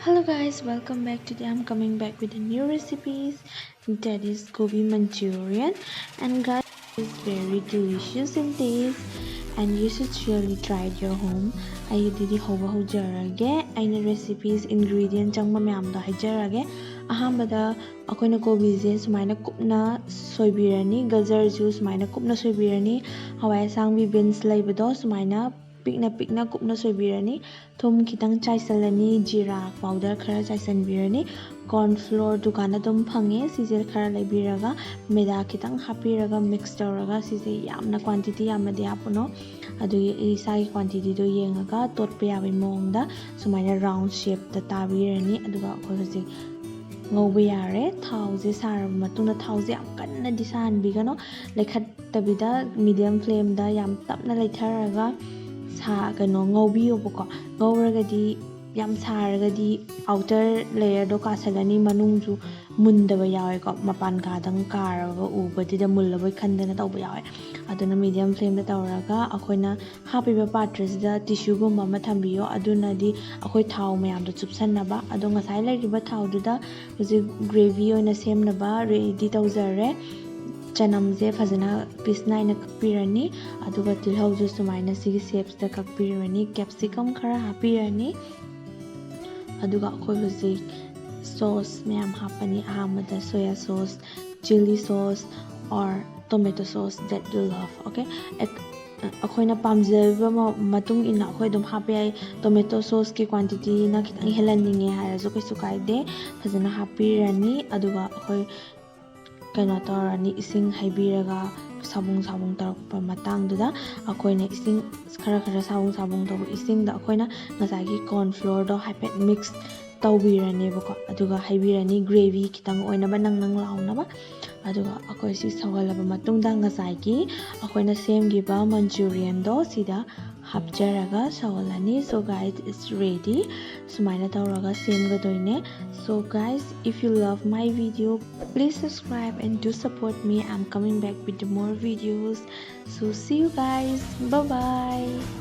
Hello guys, welcome back. Today I'm coming back with a new recipes. That is Gobi Manchurian, and guys, it's very delicious in taste and you should surely try it your home. I did houjarage. I recipes ingredient changma mayam da hajarage. Ahambada akoina gobi je sumaina kupna soibirani, gajar juice sumaina kupna soibirani, hawai asangbi beans laibado sumaina pikna kupna soibirani, thum khitang chaisalani, jira powder khara chaisanbirani, corn flour dukana dum phange sije khara laibiraga, maida khitang hapiraga mix tawraga sije yamna quantity yamadi hapuno adugi isagi quantity do yengaga totpa yabai mongda sumaina round shape da tabirani aduga akhoi hojik ngौबा यारे थाउजे सारब मतुंगदा थाउजे याम कन्ना दि सानबिगनो लेखत्तबिदा medium flame दा याम तपना लेथरगा सा कनो ngौबियोबको ngौरगदि याम सारगदि outer layer दो कासलनी मनुंगजु मुंदबा यावेको मपान कादंग कारगा उबदिदा मुल्लबय खंदना तौबा यावे अदुना medium flame दा तौरगा अखोइना हापिबा पात्रसिदा tissue गुम्बा मा थंबियो अदुनादि अखोइ थाव मयाम दो चुपसनबा अदो ngasai लाइरिबा थावदुदा हुजि ग्रेवी ओइना सेमनबा रेडी तौजरे चनमजे फजना पीस नाइना कपिरनी अदुगा तिलहौजु सुमाइना सिगी शेप्स दा कपिरनी कैप्सिकम खरा हापिरनी अदुगा अखोइ हुजि sauce मैम हापनी अहमदा soya sauce chili sauce or tomato sauce that you love. Okay, अखोइना पामजबा मतुंग इना अखोइ दम हापे आई टोमेटो सॉस की क्वांटिटी ना खितंग हेलनिंगे हायरजो कैसु कायदे फजना हापिरनी अदुगा अखोइ कनो तौरनी इसिंग हाइबिरगा साबुंग तौरप मतंगदुदा अखोइना इसिंग खरा साबुंग तौब इसिंग दा अखोइना ngसागी corn flour दो हाइपेट मिक्स तौबिरनेबको अदुगा हाइबिरनी ग्रेवी खितंग ओइनबा नंग लाउनबा अदुगा अखोइ सि सवलबा मतुंगदा ngसागी अखोइना सेमगिबा मंचूरियन दो सिदा hapjaraga sawalani. So guys, it's ready. Sumaina tawraga semgadoine. So guys, if you love my video, please subscribe and do support me. I'm coming back with more videos. So see you guys. Bye bye.